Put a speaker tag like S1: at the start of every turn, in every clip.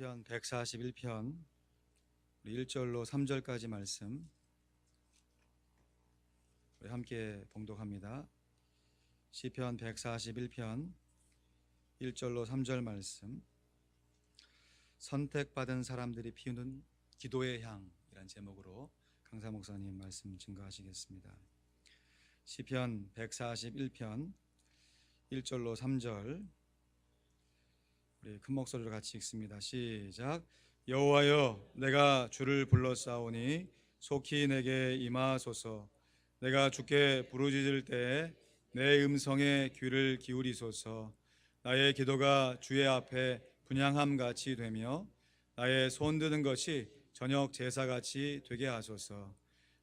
S1: 시편 141편 1절로 3절까지 말씀 우리 함께 봉독합니다. 시편 141편 1절로 3절 말씀, 선택받은 사람들이 피우는 기도의 향이란 제목으로 강사 목사님 말씀 증거하시겠습니다. 시편 141편 1절로 3절 우리 큰 목소리로 같이 읽습니다. 시작. 여호와여, 내가 주를 불렀사오니 속히 내게 임하소서. 내가 주께 부르짖을 때에 내 음성에 귀를 기울이소서. 나의 기도가 주의 앞에 분향함같이 되며 나의 손드는 것이 저녁 제사같이 되게 하소서.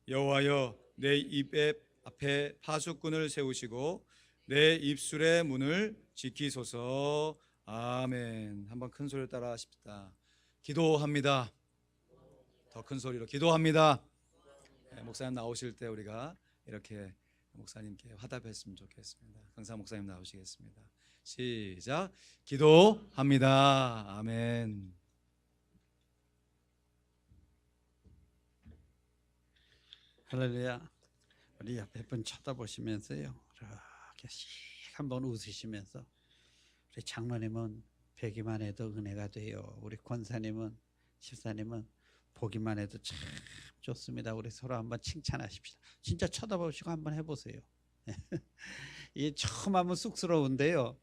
S1: 여호와여, 내 입 앞에 파수꾼을 세우시고 내 입술의 문을 지키소서. 아멘. 한번 큰 소리로 따라 하십시다. 기도합니다. 더 큰 소리로 기도합니다. 목사님 나오실 때 우리가 이렇게 목사님께 화답했으면 좋겠습니다. 강사 목사님 나오시겠습니다. 시작. 기도합니다. 아멘.
S2: 할렐루야. 우리 옆에 분 쳐다보시면서요, 이렇게 한번 웃으시면서, 우리 장로님은 뵈기만 해도 은혜가 돼요. 우리 권사님은, 집사님은 보기만 해도 참 좋습니다. 우리 서로 한번 칭찬하십시다. 진짜 쳐다보시고 한번 해보세요. 이게 처음 하면 쑥스러운데요.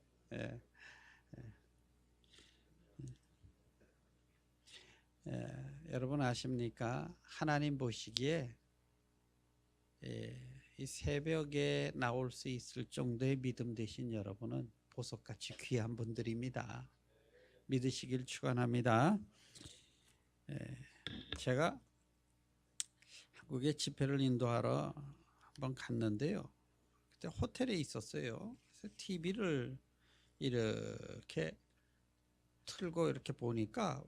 S2: 여러분 아십니까? 하나님 보시기에 이 새벽에 나올 수 있을 정도의 믿음 되신 여러분은 보석같이 귀한 분들입니다. 믿으시길 축원합니다. 제가 한국에 집회를 인도하러 한번 갔는데요. 그때 호텔에 있었어요. 그래서 TV를 이렇게 틀고 이렇게 보니까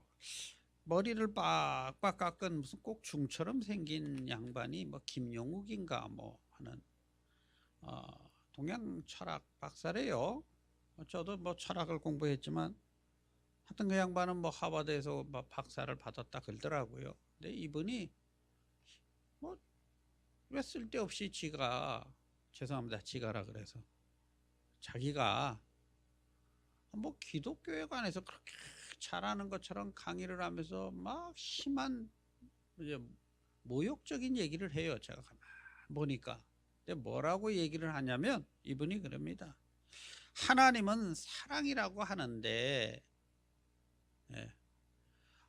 S2: 머리를 빡빡 깎은 무슨 꼭 중처럼 생긴 양반이 뭐 김용욱인가 뭐 하는 동양 철학 박사래요. 저도 뭐 철학을 공부했지만 하여튼 그 양반은 뭐 하버드에서 뭐 박사를 받았다 그러더라고요. 근데 이분이 뭐 왜 쓸데없이 지가, 죄송합니다, 지가라 그래서, 자기가 뭐 기독교에 관해서 그렇게 잘하는 것처럼 강의를 하면서 막 심한 이제 모욕적인 얘기를 해요. 제가 가만 보니까. 근데 뭐라고 얘기를 하냐면 이분이 그럽니다. 하나님은 사랑이라고 하는데,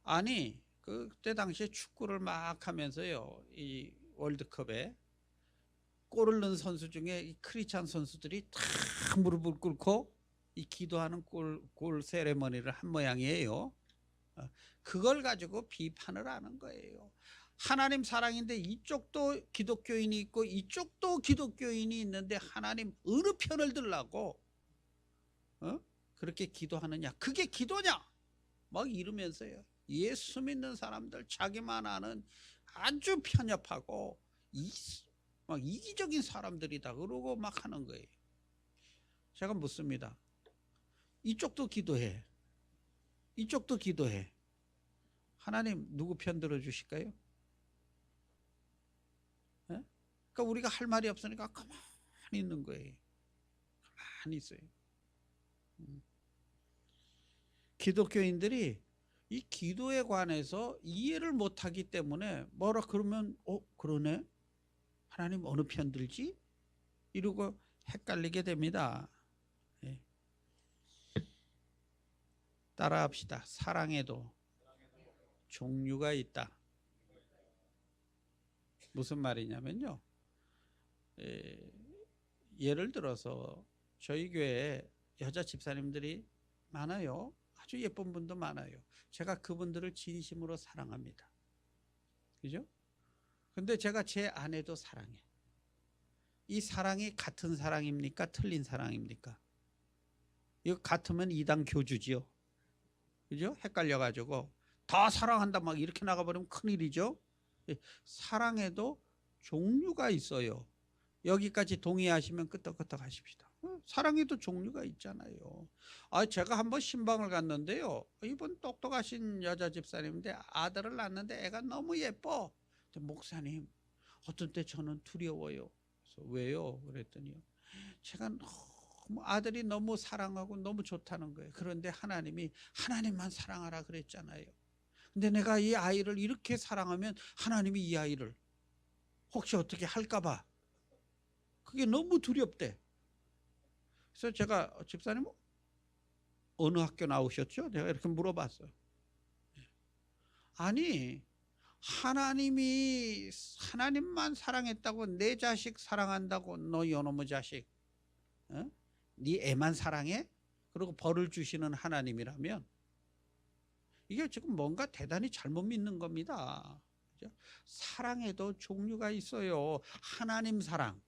S2: 아니 그때 당시에 축구를 막 하면서요, 이 월드컵에 골을 넣은 선수 중에 이 크리스찬 선수들이 다 무릎을 꿇고 이 기도하는 골 세레머니를 한 모양이에요. 그걸 가지고 비판을 하는 거예요. 하나님 사랑인데 이쪽도 기독교인이 있고 이쪽도 기독교인이 있는데 하나님 어느 편을 들라고 그렇게 기도하느냐, 그게 기도냐 막 이러면서요. 예수 믿는 사람들 자기만 아는 아주 편협하고 막 이기적인 사람들이다 그러고 막 하는 거예요. 제가 묻습니다. 이쪽도 기도해, 이쪽도 기도해. 하나님 누구 편 들어주실까요? 그러니까 우리가 할 말이 없으니까 가만히 있는 거예요. 가만히 있어요. 기독교인들이 이 기도에 관해서 이해를 못하기 때문에 뭐라 그러면 그러네? 하나님 어느 편 들지? 이러고 헷갈리게 됩니다. 따라합시다. 사랑에도 종류가 있다. 무슨 말이냐면요, 예를 들어서 저희 교회에 여자 집사님들이 많아요. 아주 예쁜 분도 많아요. 제가 그분들을 진심으로 사랑합니다. 그죠? 근데 제가 제 아내도 사랑해. 이 사랑이 같은 사랑입니까? 틀린 사랑입니까? 이거 같으면 이단 교주지요. 그죠? 헷갈려가지고 다 사랑한다 막 이렇게 나가버리면 큰일이죠. 사랑에도 종류가 있어요. 여기까지 동의하시면 끄떡끄떡 하십시다. 사랑에도 종류가 있잖아요. 제가 한번 신방을 갔는데요. 이분 똑똑하신 여자 집사님인데 아들을 낳았는데 애가 너무 예뻐. 근데 목사님, 어떤 때 저는 두려워요. 그래서 왜요? 그랬더니요. 제가 너무 아들이 너무 사랑하고 너무 좋다는 거예요. 그런데 하나님이 하나님만 사랑하라 그랬잖아요. 근데 내가 이 아이를 이렇게 사랑하면 하나님이 이 아이를 혹시 어떻게 할까 봐 그게 너무 두렵대. 그래서 제가 집사님 어느 학교 나오셨죠? 내가 이렇게 물어봤어요. 아니, 하나님만 사랑했다고 내 자식 사랑한다고 너 이놈의 자식, 어? 네 애만 사랑해? 그리고 벌을 주시는 하나님이라면 이게 지금 뭔가 대단히 잘못 믿는 겁니다. 그죠? 사랑에도 종류가 있어요. 하나님 사랑,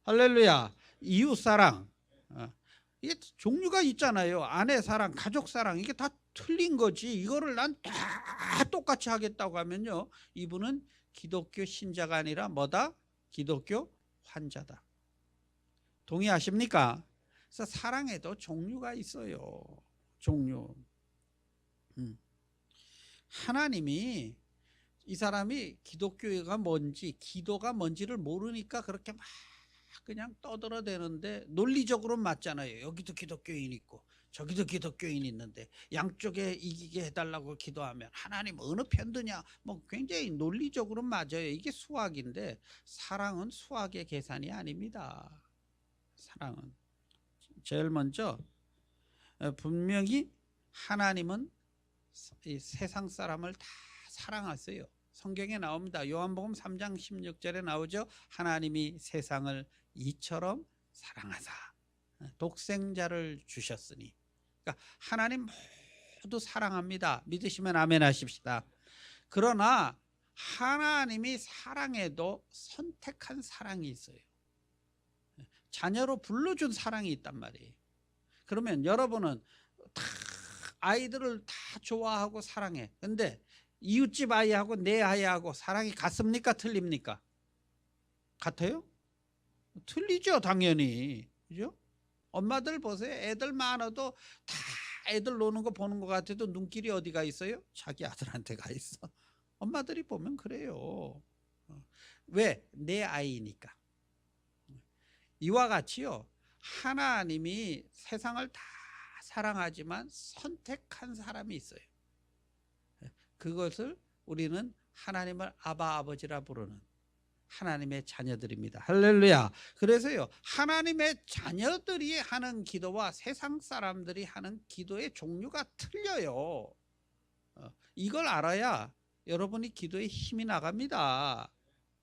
S2: 할렐루야, 이웃 사랑, 이게 종류가 있잖아요. 아내 사랑, 가족 사랑, 이게 다 틀린 거지. 이거를 난 다 똑같이 하겠다고 하면요, 이분은 기독교 신자가 아니라 뭐다? 기독교 환자다. 동의하십니까? 그래서 사랑에도 종류가 있어요. 종류. 하나님이 이 사람이 기독교가 뭔지, 기도가 뭔지를 모르니까 그렇게 막 그냥 떠들어대는데 논리적으로는 맞잖아요. 여기도 기독교인 있고 저기도 기독교인 있는데 양쪽에 이기게 해달라고 기도하면 하나님 어느 편 드냐, 뭐 굉장히 논리적으로는 맞아요. 이게 수학인데 사랑은 수학의 계산이 아닙니다. 사랑은 제일 먼저 분명히 하나님은 이 세상 사람을 다 사랑하세요. 성경에 나옵니다. 요한복음 3장 16절에 나오죠. 하나님이 세상을 이처럼 사랑하사 독생자를 주셨으니. 그러니까 하나님 모두 사랑합니다. 믿으시면 아멘 하십시다. 그러나 하나님이 사랑에도 선택한 사랑이 있어요. 자녀로 불러준 사랑이 있단 말이에요. 그러면 여러분은 다 아이들을 다 좋아하고 사랑해. 근데 이웃집 아이하고 내 아이하고 사랑이 같습니까? 틀립니까? 같아요? 틀리죠, 당연히. 그죠? 엄마들 보세요. 애들 많아도 다 애들 노는 거 보는 것 같아도 눈길이 어디가 있어요? 자기 아들한테 가 있어. 엄마들이 보면 그래요. 왜? 내 아이니까. 이와 같이요, 하나님이 세상을 다 사랑하지만 선택한 사람이 있어요. 그것을 우리는 하나님을 아바 아버지라 부르는 하나님의 자녀들입니다. 할렐루야. 그래서요, 하나님의 자녀들이 하는 기도와 세상 사람들이 하는 기도의 종류가 틀려요. 이걸 알아야 여러분이 기도에 힘이 나갑니다.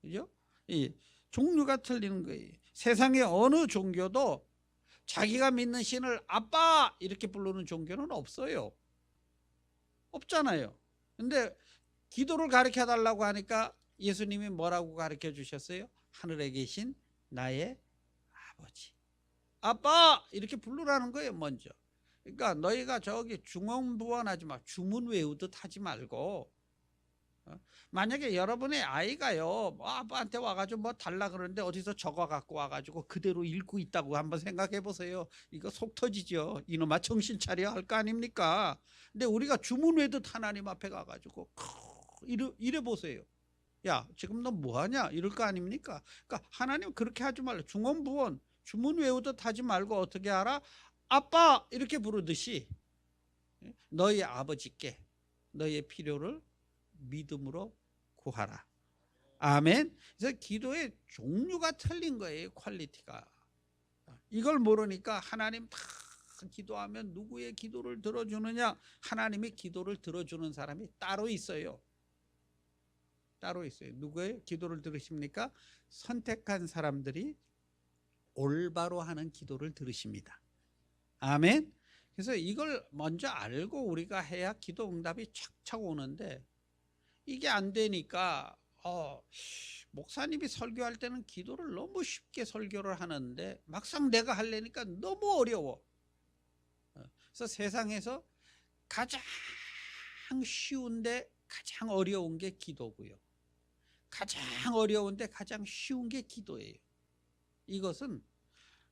S2: 그죠? 이 종류가 틀리는 거예요. 세상의 어느 종교도 자기가 믿는 신을 아빠 이렇게 부르는 종교는 없어요. 없잖아요. 근데 기도를 가르쳐 달라고 하니까 예수님이 뭐라고 가르쳐 주셨어요? 하늘에 계신 나의 아버지, 아빠 이렇게 부르라는 거예요. 먼저. 그러니까 너희가 저기 중언부언하지 마, 주문 외우듯 하지 말고, 만약에 여러분의 아이가요, 아빠한테 와가지고 뭐 달라 그러는데 어디서 적어 갖고 와가지고 그대로 읽고 있다고 한번 생각해 보세요. 이거 속 터지죠. 이놈아 정신 차려 할 거 아닙니까? 근데 우리가 주문 외듯 하나님 앞에 가가지고 이래 보세요. 야, 지금 너 뭐하냐? 이럴 거 아닙니까? 그러니까 하나님 그렇게 하지 말라. 중언부언 주문 외우듯 하지 말고 어떻게 하라? 아빠 이렇게 부르듯이 너희 아버지께 너희의 필요를 믿음으로 구하라. 아멘. 그래서 기도의 종류가 틀린 거예요. 퀄리티가. 이걸 모르니까 하나님 다 기도하면 누구의 기도를 들어주느냐? 하나님의 기도를 들어주는 사람이 따로 있어요. 따로 있어요. 누구의 기도를 들으십니까? 선택한 사람들이 올바로 하는 기도를 들으십니다. 아멘. 그래서 이걸 먼저 알고 우리가 해야 기도 응답이 착착 오는데, 이게 안 되니까 목사님이 설교할 때는 기도를 너무 쉽게 설교를 하는데 막상 내가 하려니까 너무 어려워. 그래서 세상에서 가장 쉬운데 가장 어려운 게 기도고요, 가장 어려운데 가장 쉬운 게 기도예요. 이것은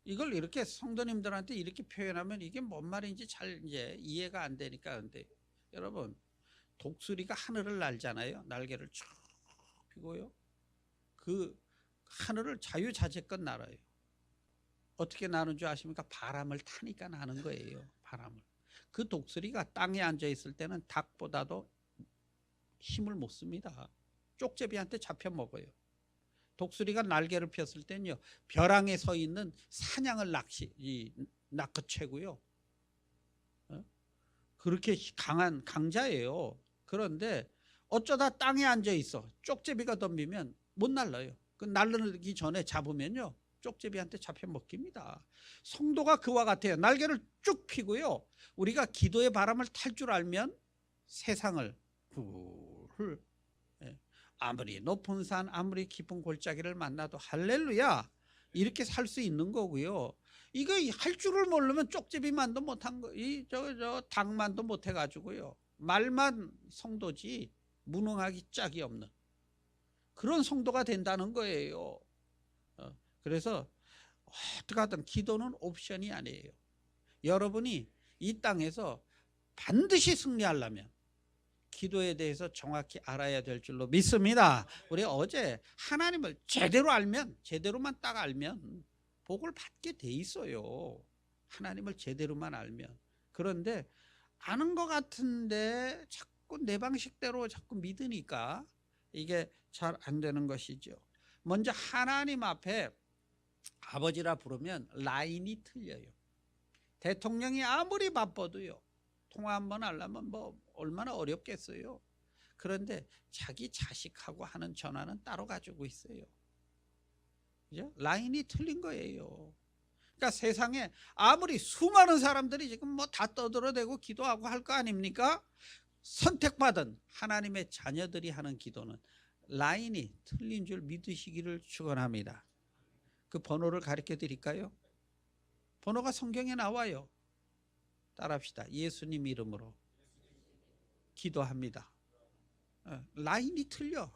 S2: 이걸 이렇게 성도님들한테 이렇게 표현하면 이게 뭔 말인지 잘 이제 이해가 안 되니까. 근데 여러분, 독수리가 하늘을 날잖아요. 날개를 쭉 펴고요. 그 하늘을 자유자재껏 날아요. 어떻게 나는 줄 아십니까? 바람을 타니까 나는 거예요. 바람을. 그 독수리가 땅에 앉아 있을 때는 닭보다도 힘을 못 씁니다. 쪽제비한테 잡혀 먹어요. 독수리가 날개를 폈을 때는요, 벼랑에 서 있는 사냥을 낚아채고요. 그렇게 강한 강자예요. 그런데 어쩌다 땅에 앉아 있어. 쪽제비가 덤비면 못 날라요. 그 날르기 전에 잡으면요, 쪽제비한테 잡혀 먹힙니다. 성도가 그와 같아요. 날개를 쭉 펴고요. 우리가 기도의 바람을 탈 줄 알면 세상을 훌, 아무리 높은 산, 아무리 깊은 골짜기를 만나도 할렐루야 이렇게 살 수 있는 거고요. 이거 할 줄을 모르면 쪽제비만도 못한 거, 저 닭만도 못 해가지고요. 말만 성도지 무능하기 짝이 없는 그런 성도가 된다는 거예요. 그래서 어떻게 하든 기도는 옵션이 아니에요. 여러분이 이 땅에서 반드시 승리하려면 기도에 대해서 정확히 알아야 될 줄로 믿습니다. 우리 어제 하나님을 제대로 알면, 제대로만 딱 알면 복을 받게 돼 있어요. 하나님을 제대로만 알면. 그런데 아는 것 같은데 자꾸 내 방식대로 자꾸 믿으니까 이게 잘 안 되는 것이죠. 먼저 하나님 앞에 아버지라 부르면 라인이 틀려요. 대통령이 아무리 바빠도요, 통화 한번 하려면 뭐 얼마나 어렵겠어요. 그런데 자기 자식하고 하는 전화는 따로 가지고 있어요. 그죠? 라인이 틀린 거예요. 그러니까 세상에 아무리 수많은 사람들이 지금 뭐 다 떠들어대고 기도하고 할 거 아닙니까? 선택받은 하나님의 자녀들이 하는 기도는 라인이 틀린 줄 믿으시기를 축원합니다. 그 번호를 가르쳐 드릴까요? 번호가 성경에 나와요. 따라합시다. 예수님 이름으로 기도합니다. 라인이 틀려.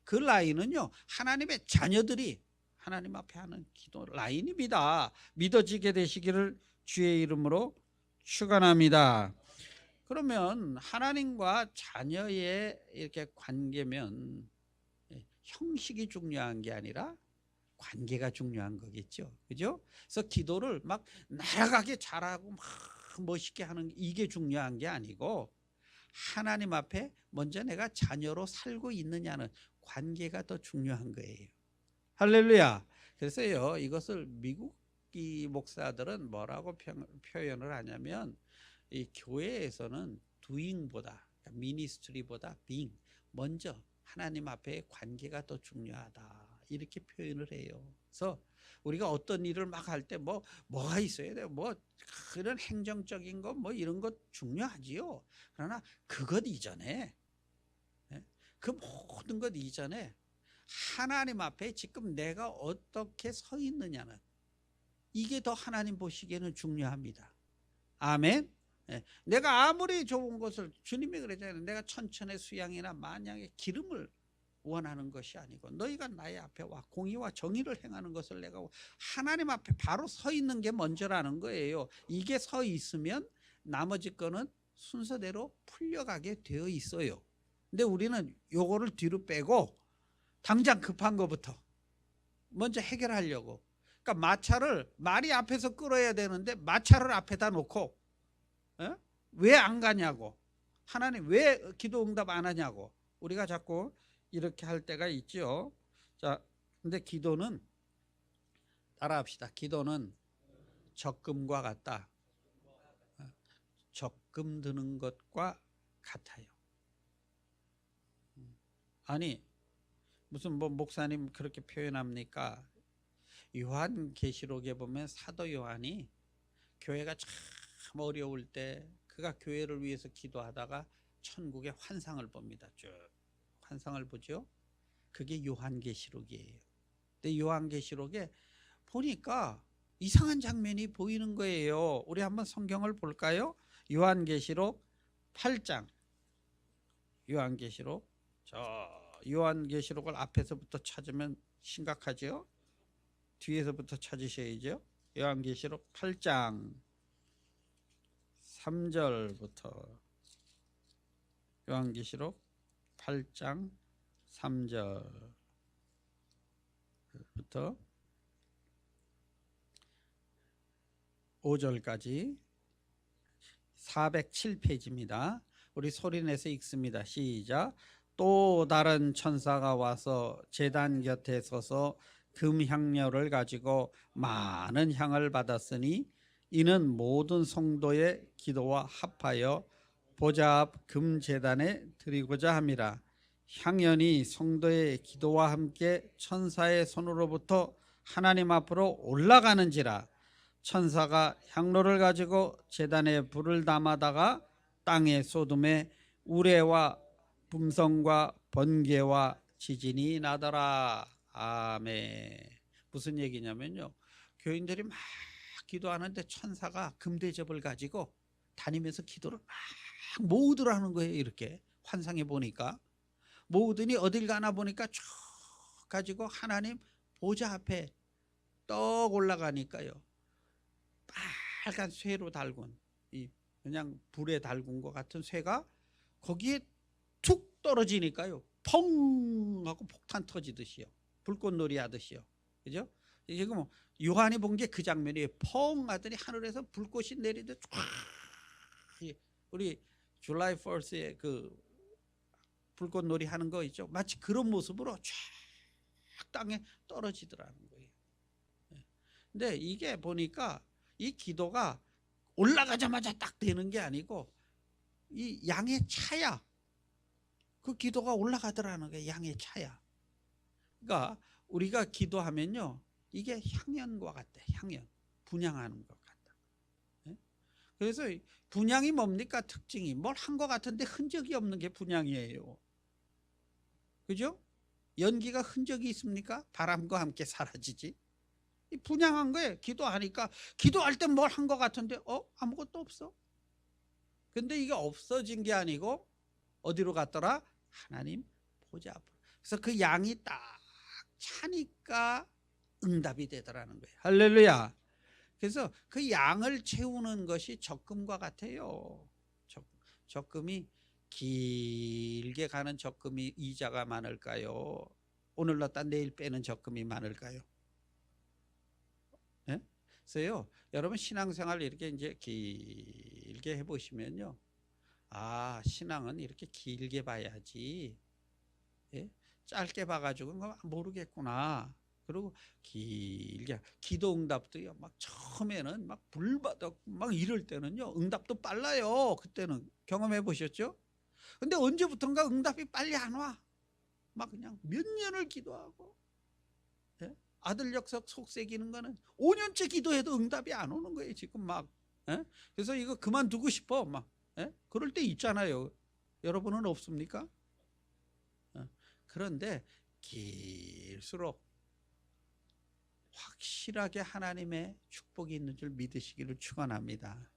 S2: 그 라인은요, 하나님의 자녀들이 하나님 앞에 하는 기도 라인입니다. 믿어지게 되시기를 주의 이름으로 축원합니다. 그러면 하나님과 자녀의 이렇게 관계면 형식이 중요한 게 아니라 관계가 중요한 거겠죠. 그죠? 그래서 기도를 막 날아가게 잘하고 막 멋있게 하는 이게 중요한 게 아니고 하나님 앞에 먼저 내가 자녀로 살고 있느냐는 관계가 더 중요한 거예요. 할렐루야. 그래서요, 이것을 미국 이 목사들은 뭐라고 표현을 하냐면 이 교회에서는 doing보다, ministry보다 being, 먼저 하나님 앞에 관계가 더 중요하다 이렇게 표현을 해요. 그래서 우리가 어떤 일을 막 할 때 뭐가 있어야 돼요. 뭐 그런 행정적인 거 뭐 이런 것 중요하지요. 그러나 그것 이전에, 그 모든 것 이전에 하나님 앞에 지금 내가 어떻게 서 있느냐는 이게 더 하나님 보시기에는 중요합니다. 아멘. 내가 아무리 좋은 것을, 주님이 그러잖아요. 내가 천천의 수양이나 만양의 기름을 원하는 것이 아니고 너희가 나의 앞에 와 공의와 정의를 행하는 것을 내가 하나님 앞에 바로 서 있는 게 먼저라는 거예요. 이게 서 있으면 나머지 거는 순서대로 풀려가게 되어 있어요. 근데 우리는 요거를 뒤로 빼고 당장 급한 것부터 먼저 해결하려고. 그러니까 마차를 말이 앞에서 끌어야 되는데 마차를 앞에다 놓고 왜 안 가냐고, 하나님 왜 기도 응답 안 하냐고 우리가 자꾸 이렇게 할 때가 있죠. 자, 근데 기도는 따라합시다. 기도는 적금과 같다. 적금 드는 것과 같아요. 아니 무슨 뭐 목사님 그렇게 표현합니까? 요한계시록에 보면 사도 요한이 교회가 참 어려울 때 그가 교회를 위해서 기도하다가 천국의 환상을 봅니다. 쭉 환상을 보죠. 그게 요한계시록이에요. 근데 요한계시록에 보니까 이상한 장면이 보이는 거예요. 우리 한번 성경을 볼까요? 요한계시록 8장. 요한계시록, 요한계시록을 앞에서부터 찾으면 심각하죠. 뒤에서부터 찾으셔야죠. 요한계시록 8장 3절부터 요한계시록 8장 3절부터 5절까지 407페이지입니다. 우리 소리내서 읽습니다. 시작. 또 다른 천사가 와서 제단 곁에 서서 금향료를 가지고 많은 향을 받았으니 이는 모든 성도의 기도와 합하여 보좌 앞 금제단에 드리고자 함이라. 향연이 성도의 기도와 함께 천사의 손으로부터 하나님 앞으로 올라가는지라. 천사가 향로를 가지고 제단에 불을 담아다가 땅에 쏟음에 우레와 분성과 번개와 지진이 나더라. 아멘. 무슨 얘기냐면요, 교인들이 막 기도하는데 천사가 금대접을 가지고 다니면서 기도를 막 모으더라 하는 거예요. 이렇게 환상해 보니까 모으더니 어딜 가나 보니까 쭉 가지고 하나님 보좌 앞에 떡 올라가니까요, 빨간 쇠로 달군, 이 그냥 불에 달군 것 같은 쇠가 거기에 툭 떨어지니까요, 펑 하고 폭탄 터지듯이요, 불꽃놀이 하듯이요. 그죠? 지금 요한이 본 게 그 장면이에요. 펑 하더니 하늘에서 불꽃이 내리듯 쫙, 우리 줄라이 4스의 그 불꽃놀이 하는 거 있죠? 마치 그런 모습으로 쫙 땅에 떨어지더라는 거예요. 근데 이게 보니까 이 기도가 올라가자마자 딱 되는 게 아니고 이 양의 차야, 그 기도가 올라가더라는 거예요. 양의 차야. 그러니까 우리가 기도하면요, 이게 향연과 같다. 향연, 분향하는 것 같다. 그래서 분향이 뭡니까? 특징이 뭘 한 것 같은데 흔적이 없는 게 분향이에요. 그죠? 연기가 흔적이 있습니까? 바람과 함께 사라지지. 이 분향한 거예요. 기도하니까 기도할 때 뭘 한 것 같은데 아무것도 없어. 근데 이게 없어진 게 아니고 어디로 갔더라? 하나님 보좌 앞으로. 그래서 그 양이 딱 차니까 응답이 되더라는 거예요. 할렐루야. 그래서 그 양을 채우는 것이 적금과 같아요. 적금이 길게 가는 적금이 이자가 많을까요? 오늘 넣었다 내일 빼는 적금이 많을까요? 네? 그래서요, 여러분 신앙생활 이렇게 이제 길게 해보시면요, 아, 신앙은 이렇게 길게 봐야지, 예? 짧게 봐가지고 모르겠구나. 그리고 길게 기도 응답도요, 막 처음에는 막 불바닥 막 이럴 때는요, 응답도 빨라요. 그때는 경험해 보셨죠? 근데 언제부턴가 응답이 빨리 안 와. 막 그냥 몇 년을 기도하고, 예? 아들 역석 속새기는 거는 5년째 기도해도 응답이 안 오는 거예요. 지금 막. 예? 그래서 이거 그만두고 싶어 막. 예? 그럴 때 있잖아요. 여러분은 없습니까? 그런데 길수록 확실하게 하나님의 축복이 있는 줄 믿으시기를 축원합니다.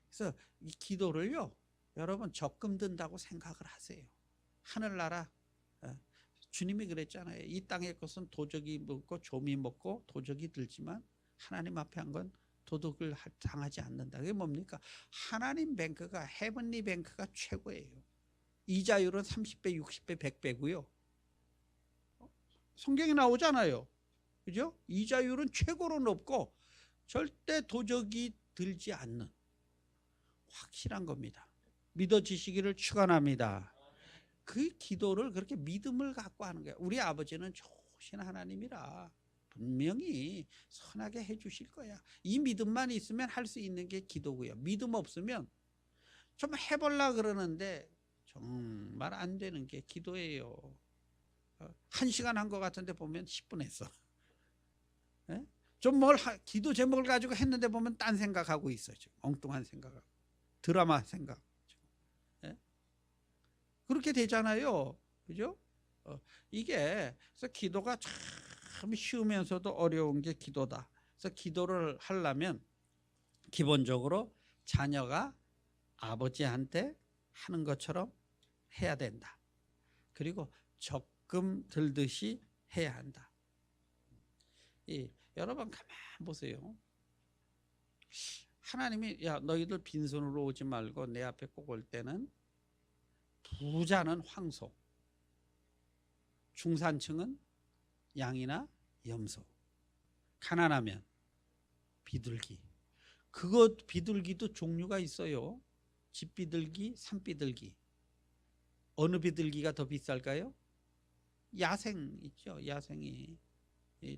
S2: 그래서 이 기도를요, 여러분 적금 든다고 생각을 하세요. 하늘나라, 주님이 그랬잖아요. 이 땅의 것은 도적이 먹고 조미 먹고 도적이 들지만 하나님 앞에 한 건 도둑을 당하지 않는다. 그게 뭡니까? 하나님 뱅크가, 헤븐리 뱅크가 최고예요. 이자율은 30배, 60배, 100배고요. 성경에 나오잖아요. 그죠? 이자율은 최고로 높고 절대 도적이 들지 않는 확실한 겁니다. 믿어지시기를 축원합니다. 그 기도를 그렇게 믿음을 갖고 하는 거예요. 우리 아버지는 좋으신 하나님이라 분명히 선하게 해주실 거야. 이 믿음만 있으면 할 수 있는 게 기도고요. 믿음 없으면 좀 해보려 그러는데 정말 안 되는 게 기도예요. 1시간 한 것 같은데 보면 10분 했어. 좀 뭘 기도 제목을 가지고 했는데 보면 딴 생각하고 있어요. 엉뚱한 생각하고 드라마 생각. 그렇게 되잖아요. 그죠? 이게 그래서 기도가 참 쉬우면서도 어려운 게 기도다. 그래서 기도를 하려면 기본적으로 자녀가 아버지한테 하는 것처럼 해야 된다. 그리고 적금 들듯이 해야 한다. 여러분 가만 보세요. 하나님이 야 너희들 빈손으로 오지 말고 내 앞에 꼭 올 때는 부자는 황소, 중산층은 양이나 염소, 가난하면 비둘기. 그것 비둘기도 종류가 있어요. 집 비둘기, 산 비둘기. 어느 비둘기가 더 비쌀까요? 야생 있죠. 야생이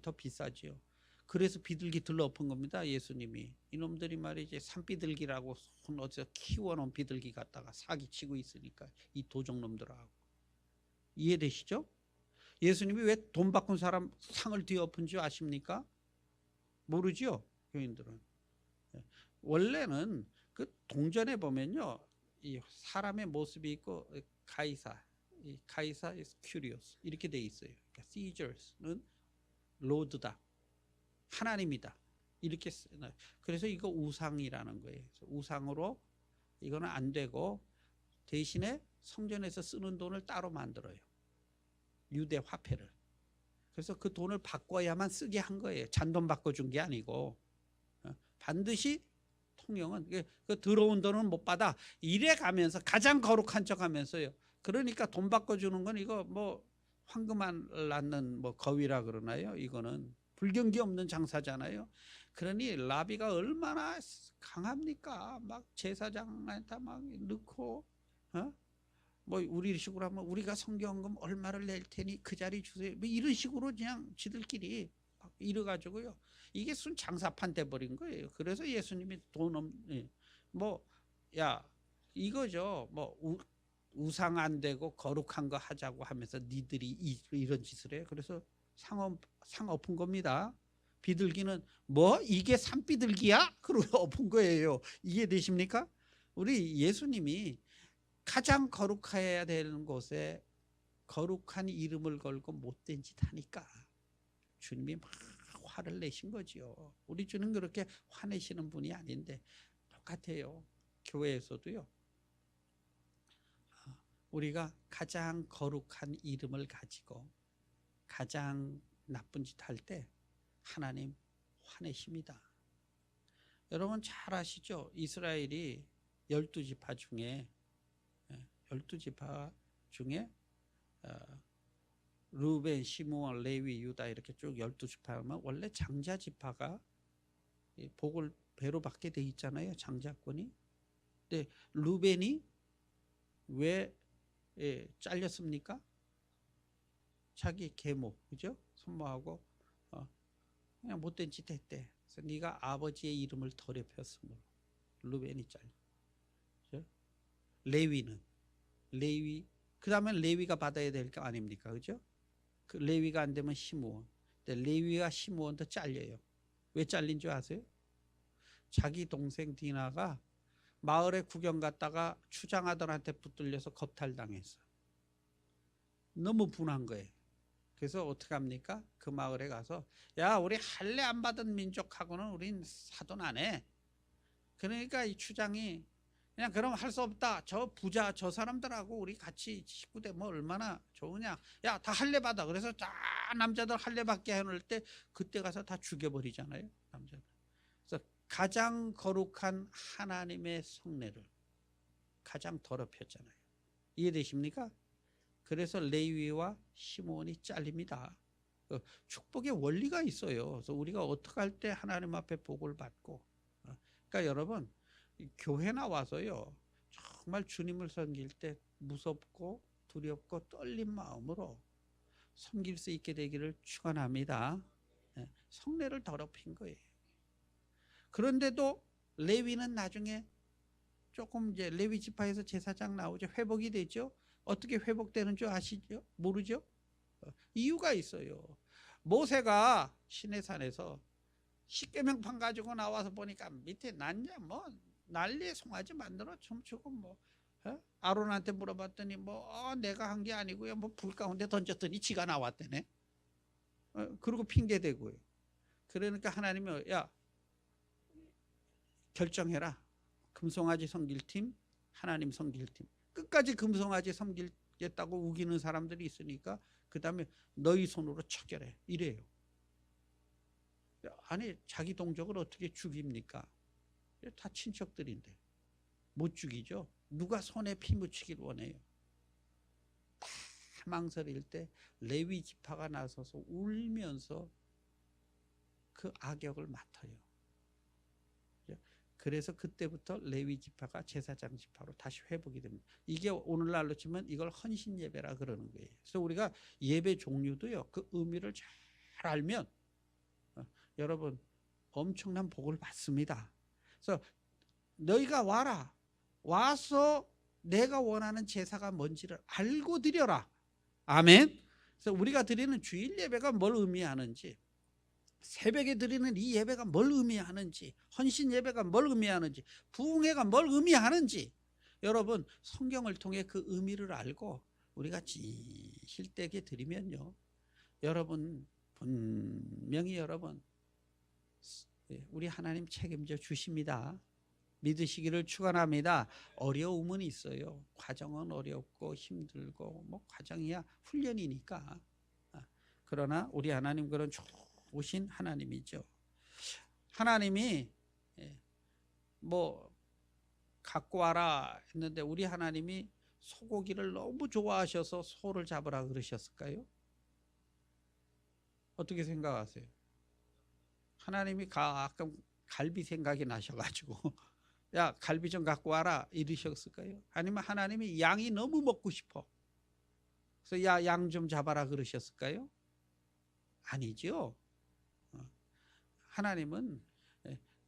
S2: 더 비싸죠. 그래서 비둘기 들러 엎은 겁니다. 예수님이. 이놈들이 말이지 산비둘기라고 손 어디서 키워놓은 비둘기 갖다가 사기치고 있으니까 이 도적놈들하고. 이해되시죠? 예수님이 왜 돈 바꾼 사람 상을 뒤에 엎은 줄 아십니까? 모르죠? 교인들은. 원래는 그 동전에 보면요, 이 사람의 모습이 있고 가이사 is curious 이렇게 돼 있어요. 그러니까 Caesars는 로드다, 하나님이다 이렇게 쓰나요. 그래서 이거 우상이라는 거예요. 우상으로 이거는 안 되고 대신에 성전에서 쓰는 돈을 따로 만들어요. 유대 화폐를. 그래서 그 돈을 바꿔야만 쓰게 한 거예요. 잔돈 바꿔준 게 아니고. 반드시 통용은 그 들어온 돈은 못 받아. 이래 가면서 가장 거룩한 척 하면서요. 그러니까 돈 바꿔주는 건 이거 뭐 황금 안 낳는 뭐 거위라 그러나요? 이거는 불경기 없는 장사잖아요. 그러니 라비가 얼마나 강합니까? 막 제사장한테 막 넣고, 뭐 우리 식으로 하면 우리가 성경금 얼마를 낼 테니 그 자리 주세요. 뭐 이런 식으로 그냥 지들끼리 막 이래가지고요. 이게 순 장사판 돼버린 거예요. 그래서 예수님이 야 이거죠. 뭐 우상 안 되고 거룩한 거 하자고 하면서 니들이 이런 짓을 해요. 그래서 상 엎은 겁니다. 비둘기는 뭐 이게 산비둘기야? 그러고 엎은 거예요. 이해되십니까? 우리 예수님이 가장 거룩해야 되는 곳에 거룩한 이름을 걸고 못된 짓 하니까 주님이 막 화를 내신 거지요. 우리 주는 그렇게 화내시는 분이 아닌데 똑같아요. 교회에서도요. 우리가 가장 거룩한 이름을 가지고 가장 나쁜 짓 할 때 하나님 화내십니다. 여러분 잘 아시죠? 이스라엘이 12지파 중에 루벤, 시므온, 레위, 유다 이렇게 쭉 12지파면 원래 장자 지파가 복을 배로 받게 돼 있잖아요. 장자권이. 근데 루벤이 왜 잘렸습니까? 자기 계모, 그죠? 손모하고 그냥 못된 짓 했대. 그래서 네가 아버지의 이름을 더럽혔으므로 루벤이 잘려. 그죠? 레위 그 다음에 레위가 받아야 될 거 아닙니까? 그죠? 그 레위가 안 되면 시므온. 근데 레위가 시므온도 잘려요. 왜 잘린 줄 아세요? 자기 동생 디나가 마을에 구경 갔다가 추장아들한테 붙들려서 겁탈당했어. 너무 분한 거예요. 그래서 어떻게 합니까? 그 마을에 가서 야 우리 할례 안 받은 민족하고는 우린 사돈 안 해. 그러니까 이 추장이 그냥 그럼 할 수 없다. 저 부자 저 사람들하고 우리 같이 식구대 뭐 얼마나 좋으냐. 야 다 할례 받아. 그래서 다 남자들 할례 받게 해놓을 때 그때 가서 다 죽여버리잖아요. 남자들. 그래서 가장 거룩한 하나님의 성례를 가장 더럽혔잖아요. 이해되십니까? 그래서 레위와 시므온이 잘립니다. 축복의 원리가 있어요. 그래서 우리가 어떻게 할 때 하나님 앞에 복을 받고. 그러니까 여러분 교회 나와서요 정말 주님을 섬길 때 무섭고 두렵고 떨린 마음으로 섬길 수 있게 되기를 축원합니다. 성례를 더럽힌 거예요. 그런데도 레위는 나중에 조금 이제 레위 지파에서 제사장 나오죠. 회복이 되죠. 어떻게 회복되는 줄 아시죠? 모르죠? 이유가 있어요. 모세가 시내산에서 십계명판 가지고 나와서 보니까 밑에 난자 뭐 난리에 송아지 만들어 춤추고 뭐 아론한테 물어봤더니 뭐 내가 한 게 아니고요. 뭐 불 가운데 던졌더니 지가 나왔대네. 그리고 핑계 대고요. 그러니까 하나님이 야 결정해라. 금송아지 섬길팀, 하나님 섬길팀. 끝까지 금송아지 섬기겠다고 우기는 사람들이 있으니까 그 다음에 너희 손으로 처결해. 이래요. 아니 자기 동족을 어떻게 죽입니까? 다 친척들인데 못 죽이죠. 누가 손에 피 묻히길 원해요. 다 망설일 때 레위 지파가 나서서 울면서 그 악역을 맡아요. 그래서 그때부터 레위 지파가 제사장 지파로 다시 회복이 됩니다. 이게 오늘날로 치면 이걸 헌신 예배라 그러는 거예요. 그래서 우리가 예배 종류도요, 그 의미를 잘 알면 여러분 엄청난 복을 받습니다. 그래서 너희가 와라. 와서 내가 원하는 제사가 뭔지를 알고 드려라. 아멘. 그래서 우리가 드리는 주일 예배가 뭘 의미하는지, 새벽에 드리는 이 예배가 뭘 의미하는지, 헌신 예배가 뭘 의미하는지, 부흥회가 뭘 의미하는지, 여러분 성경을 통해 그 의미를 알고 우리가 진실되게 드리면요, 여러분 분명히 여러분 우리 하나님 책임져 주십니다. 믿으시기를 축원합니다. 어려움은 있어요. 과정은 어렵고 힘들고 뭐 과정이야 훈련이니까. 그러나 우리 하나님 그런 좋으신 하나님이죠. 하나님이 뭐 갖고 와라 했는데 우리 하나님이 소고기를 너무 좋아하셔서 소를 잡으라 그러셨을까요? 어떻게 생각하세요? 하나님이 가끔 갈비 생각이 나셔가지고 야 갈비 좀 갖고 와라 이러셨을까요? 아니면 하나님이 양이 너무 먹고 싶어 그래서 야 양 좀 잡아라 그러셨을까요? 아니죠. 하나님은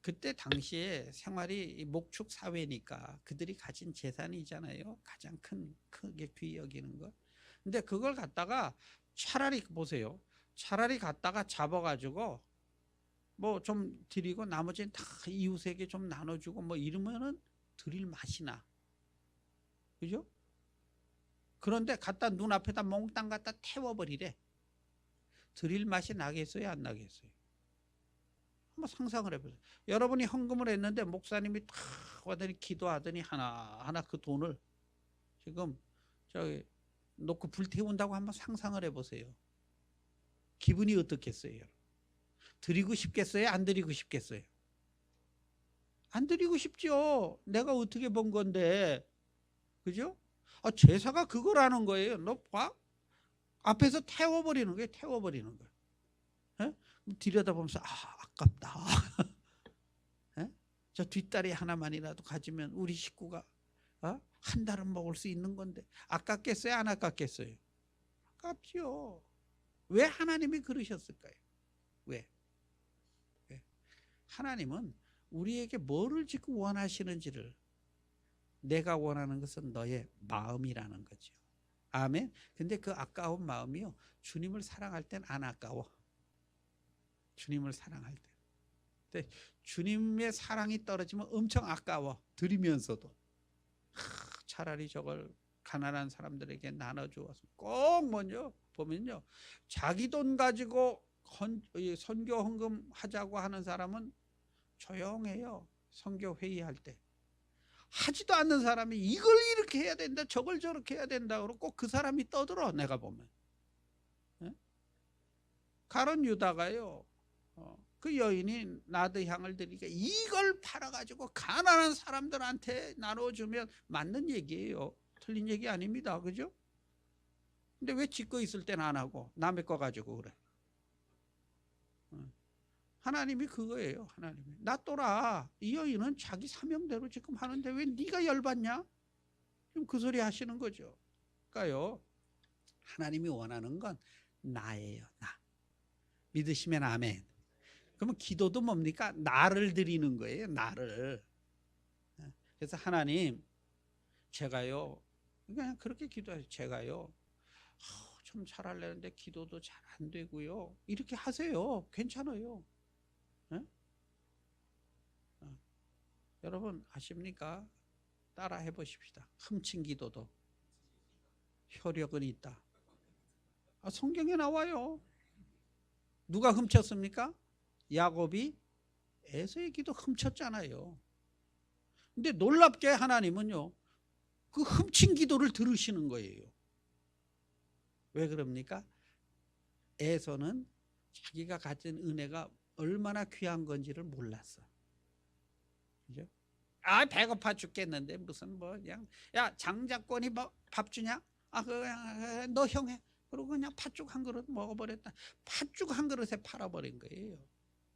S2: 그때 당시에 생활이 목축 사회니까 그들이 가진 재산이잖아요. 가장 크게 귀히 여기는 것. 근데 그걸 갖다가 차라리 보세요. 차라리 갖다가 잡아가지고 뭐 좀 드리고 나머지는 다 이웃에게 좀 나눠주고 뭐 이러면은 드릴 맛이 나. 그죠? 그런데 갖다 눈앞에다 몽땅 갖다 태워버리래. 드릴 맛이 나겠어요? 안 나겠어요? 한번 상상을 해보세요. 여러분이 헌금을 했는데 목사님이 탁 와더니 기도하더니 하나하나 그 돈을 지금 저기 놓고 불태운다고 한번 상상을 해보세요. 기분이 어떻겠어요? 드리고 싶겠어요? 안 드리고 싶겠어요? 안 드리고 싶죠. 내가 어떻게 번 건데. 그죠? 제사가 그거라는 거예요. 너 봐? 앞에서 태워버리는 거예요. 태워버리는 거예요. 에? 들여다보면서 아깝다. 에? 저 뒷다리 하나만이라도 가지면 우리 식구가 한 달은 먹을 수 있는 건데 아깝겠어요? 안 아깝겠어요? 아깝죠. 왜 하나님이 그러셨을까요? 왜? 하나님은 우리에게 뭐를 지금 원하시는지를 내가 원하는 것은 너의 마음이라는 거죠. 아멘. 근데 그 아까운 마음이요. 주님을 사랑할 땐 안 아까워. 주님을 사랑할 때. 근데 주님의 사랑이 떨어지면 엄청 아까워. 드리면서도. 차라리 저걸 가난한 사람들에게 나눠주어서 꼭 먼저 보면요. 자기 돈 가지고 선교 헌금 하자고 하는 사람은 조용해요. 선교 회의할 때. 하지도 않는 사람이 이걸 이렇게 해야 된다 저걸 저렇게 해야 된다 그러고 꼭 그 사람이 떠들어. 내가 보면 가룟 유다가요 그 여인이 나드 향을 드리니까 이걸 팔아가지고 가난한 사람들한테 나눠주면 맞는 얘기예요. 틀린 얘기 아닙니다. 그죠? 근데 왜 짓고 있을 땐 안 하고 남의 거 가지고 그래? 하나님이 그거예요. 하나님이 놔둬라. 이 여인은 자기 사명대로 지금 하는데 왜 네가 열받냐? 지금 그 소리 하시는 거죠. 그러니까요. 하나님이 원하는 건 나예요. 나. 믿으시면 아멘. 그러면 기도도 뭡니까? 나를 드리는 거예요. 나를. 그래서 하나님 제가요. 그냥 그렇게 기도해요. 제가요. 좀 잘하려는데 기도도 잘 안 되고요. 이렇게 하세요. 괜찮아요. 여러분 아십니까? 따라 해보십시다. 훔친 기도도 효력은 있다. 성경에 나와요. 누가 훔쳤습니까? 야곱이 에서의 기도 훔쳤잖아요. 근데 놀랍게 하나님은요. 그 훔친 기도를 들으시는 거예요. 왜 그럽니까? 에서는 자기가 가진 은혜가 얼마나 귀한 건지를 몰랐어. 그죠? 아, 배고파 죽겠는데 무슨 뭐 그냥 야 장자권이 뭐 밥 주냐? 아, 그냥 너 형해. 그리고 그냥 팥죽 한 그릇 먹어버렸다. 팥죽 한 그릇에 팔아버린 거예요.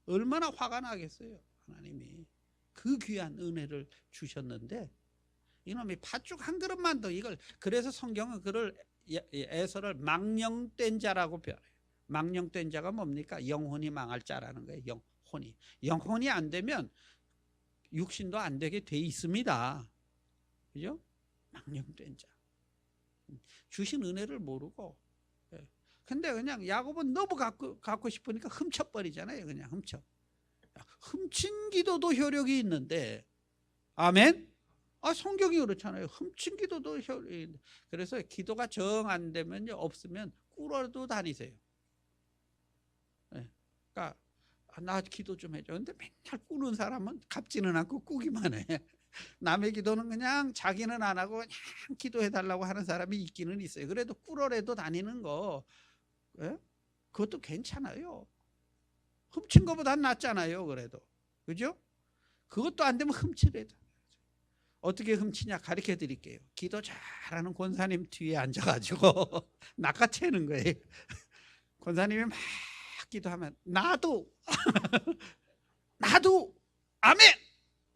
S2: 얼마나 화가 나겠어요. 하나님이 그 귀한 은혜를 주셨는데 이놈이 팥죽 한 그릇만 더 이걸, 그래서 성경은 그를 에서를 망령된 자라고 표현해요. 망령된 자가 뭡니까? 영혼이 망할 자라는 거예요. 영혼이 안 되면 육신도 안 되게 돼 있습니다. 그죠? 망령된 자. 주신 은혜를 모르고. 근데 그냥 야곱은 너무 갖고 싶으니까 훔쳐버리잖아요. 그냥 훔친 기도도 효력이 있는데, 아멘? 아, 성경이 그렇잖아요. 훔친 기도도 효력이 있는데. 그래서 기도가 정 안 되면 없으면 꿇어도 다니세요. 그러니까 나 기도 좀 해줘. 근데 맨날 꾸는 사람은 갚지는 않고 꾸기만 해. 남의 기도는 그냥 자기는 안 하고 그냥 기도해 달라고 하는 사람이 있기는 있어요. 그래도 꿇어라도 다니는 거, 그것도 괜찮아요. 훔친 것보다 낫잖아요. 그래도, 그죠? 그것도 안 되면 훔치래도. 어떻게 훔치냐 가르쳐 드릴게요. 기도 잘하는 권사님 뒤에 앉아가지고 낚아채는 거예요. 권사님이 막 기도하면 나도 아멘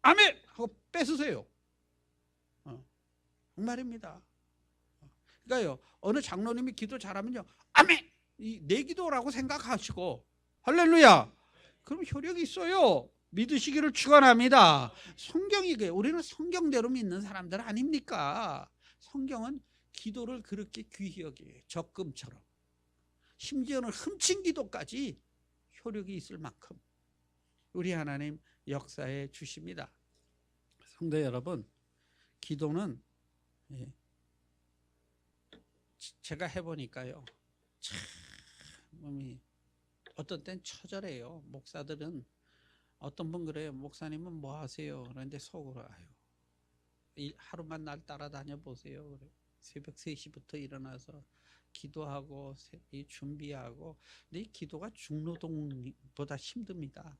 S2: 아멘 하고 뺏으세요. 정말입니다. 그러니까요, 어느 장로님이 기도 잘하면요, 아멘, 내 기도라고 생각하시고 할렐루야, 그럼 효력이 있어요. 믿으시기를 축원합니다. 성경이 그래요. 우리는 성경대로 믿는 사람들 아닙니까? 성경은 기도를 그렇게 귀히 여겨요. 적금처럼. 심지어는 훔친 기도까지 효력이 있을 만큼 우리 하나님 역사해 주십니다. 성도 여러분, 기도는 제가 해보니까요, 참 몸이 어떤 땐 처절해요. 목사들은 어떤 분 그래요. 목사님은 뭐 하세요? 그런데 속으로 하루만 날 따라다녀 보세요. 그래. 새벽 3시부터 일어나서 기도하고 준비하고. 근데 이 기도가 중노동보다 힘듭니다.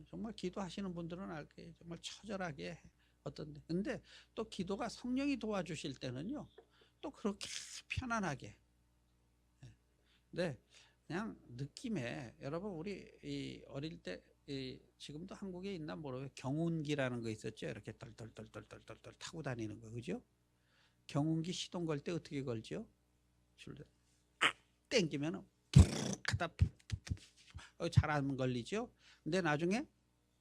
S2: 정말 기도하시는 분들은 알 거예요. 정말 처절하게 어떤데. 근데 또 기도가 성령이 도와주실 때는요, 또 그렇게 편안하게. 네, 그냥 느낌에, 여러분 우리 어릴 때 지금도 한국에 있나 모르겠어요. 경운기라는 거 있었죠. 이렇게 덜덜덜덜덜덜 타고 다니는 거, 그죠? 경운기 시동 걸 때 어떻게 걸죠? 줄을 땡기면 푹 하다 잘 안 걸리죠. 근데 나중에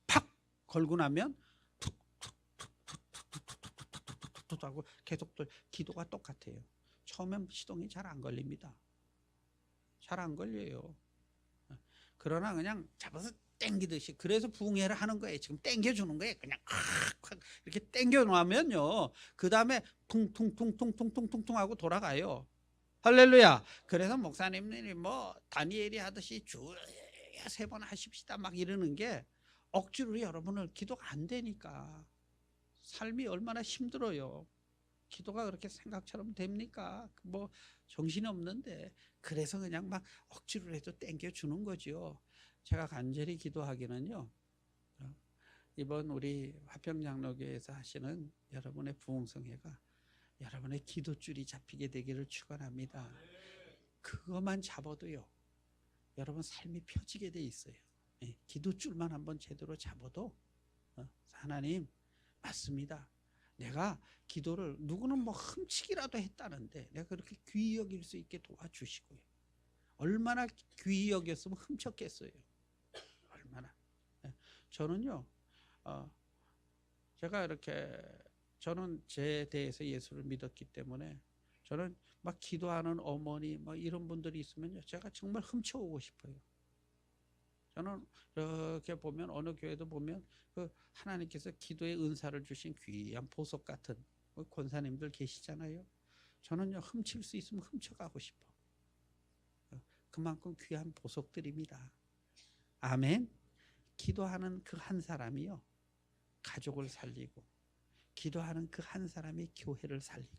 S2: 팍 걸고 나면 툭툭툭툭툭툭툭툭툭툭툭 하고 계속 기도가 똑같아요. 처음엔 시동이 잘 안 걸립니다. 잘 안 걸려요. 그러나 그냥 잡아서 땡기듯이, 그래서 부흥회를 하는 거예요. 지금 땡겨주는 거예요. 그냥 이렇게 땡겨 놓으면요, 그 다음에 퉁퉁퉁퉁퉁퉁퉁 하고 돌아가요. 할렐루야. 그래서 목사님들이 뭐 다니엘이 하듯이 주에 3번 하십시다 막 이러는 게 억지로 여러분을 기도가 안 되니까. 삶이 얼마나 힘들어요. 기도가 그렇게 생각처럼 됩니까? 뭐 정신이 없는데. 그래서 그냥 막 억지로 해도 땡겨주는 거죠. 제가 간절히 기도하기는요, 이번 우리 화평장로교회에서 하시는 여러분의 부흥성회가 여러분의 기도줄이 잡히게 되기를 축원합니다. 그것만 잡아도요, 여러분 삶이 펴지게 돼 있어요. 기도줄만 한번 제대로 잡아도 하나님 맞습니다. 내가 기도를, 누구는 뭐 훔치기라도 했다는데 내가 그렇게 귀히 여길 수 있게 도와주시고요. 얼마나 귀히 여겼으면 훔쳤겠어요. 얼마나. 저는요, 제가 이렇게, 저는 제 대해서 예수를 믿었기 때문에 저는 막 기도하는 어머니 뭐 이런 분들이 있으면요, 제가 정말 훔쳐오고 싶어요. 저는 이렇게 보면, 어느 교회도 보면 그 하나님께서 기도의 은사를 주신 귀한 보석 같은 권사님들 계시잖아요. 저는요, 훔칠 수 있으면 훔쳐가고 싶어. 그만큼 귀한 보석들입니다. 아멘. 기도하는 그 한 사람이요, 가족을 살리고, 기도하는 그 한 사람이 교회를 살리고,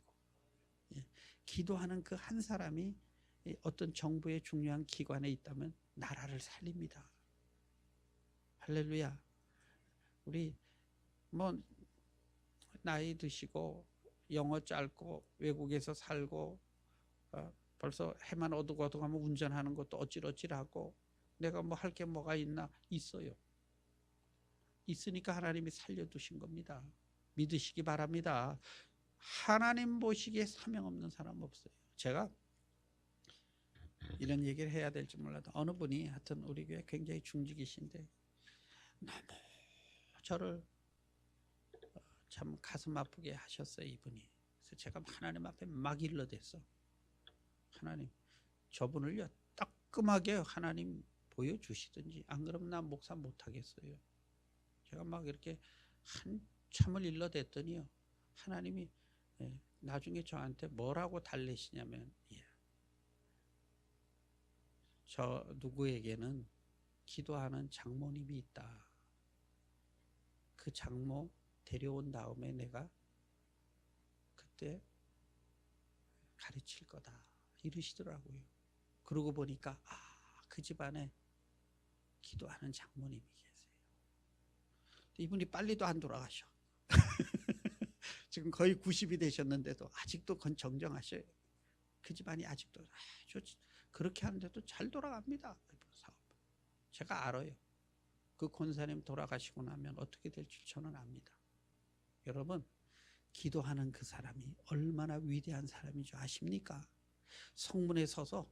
S2: 기도하는 그 한 사람이 어떤 정부의 중요한 기관에 있다면 나라를 살립니다. 할렐루야. 우리 뭐 나이 드시고 영어 짧고 외국에서 살고 벌써 해만 어둑어둑하면 운전하는 것도 어찔어찔하고 내가 뭐 할 게 뭐가 있나? 있어요. 있으니까 하나님이 살려두신 겁니다. 믿으시기 바랍니다. 하나님 보시기에 사명 없는 사람 없어요. 제가 이런 얘기를 해야 될지 몰라도 어느 분이 하여튼 우리 교회 굉장히 중직이신데 너무 저를 참 가슴 아프게 하셨어요. 이분이. 그래서 제가 하나님 앞에 막 일러댔어. 하나님, 저분을요 따끔하게 하나님 보여주시든지 안 그러면 나 목사 못하겠어요. 제가 막 이렇게 한참을 일러댔더니요 하나님이 나중에 저한테 뭐라고 달래시냐면 저 누구에게는 기도하는 장모님이 있다. 그 장모 데려온 다음에 내가 그때 가르칠 거다 이러시더라고요. 그러고 보니까 그 집안에 기도하는 장모님이 계세요. 이분이 빨리도 안 돌아가셔. 지금 거의 90이 되셨는데도 아직도 정정하셔요. 그 집안이 아직도 아주 그렇게 하는데도 잘 돌아갑니다. 사업. 제가 알아요. 그 권사님 돌아가시고 나면 어떻게 될지 저는 압니다. 여러분, 기도하는 그 사람이 얼마나 위대한 사람인 줄 아십니까? 성문에 서서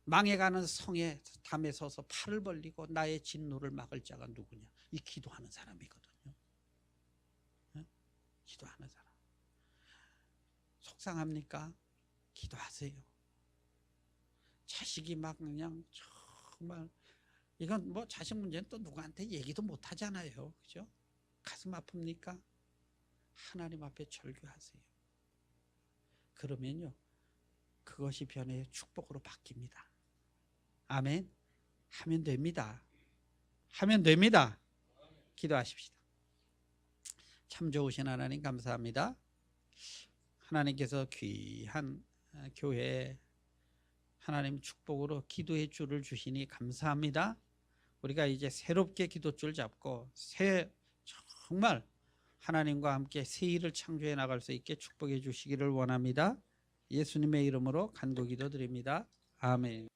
S2: 망해가는 성의 담에 서서 팔을 벌리고 나의 진노를 막을 자가 누구냐? 이 기도하는 사람이거든요. 네? 기도하는 사람. 속상합니까? 기도하세요. 자식이 막 그냥 정말 이건 뭐 자식 문제는 또 누구한테 얘기도 못 하잖아요. 그죠? 가슴 아픕니까? 하나님 앞에 절규하세요. 그러면요 그것이 변해의 축복으로 바뀝니다. 아멘. 하면 됩니다. 하면 됩니다. 기도하십시다. 참 좋으신 하나님 감사합니다. 하나님께서 귀한 교회에 하나님 축복으로 기도의 줄을 주시니 감사합니다. 우리가 이제 새롭게 기도줄 잡고 정말 하나님과 함께 새 일을 창조해 나갈 수 있게 축복해 주시기를 원합니다. 예수님의 이름으로 간구기도 드립니다. 아멘.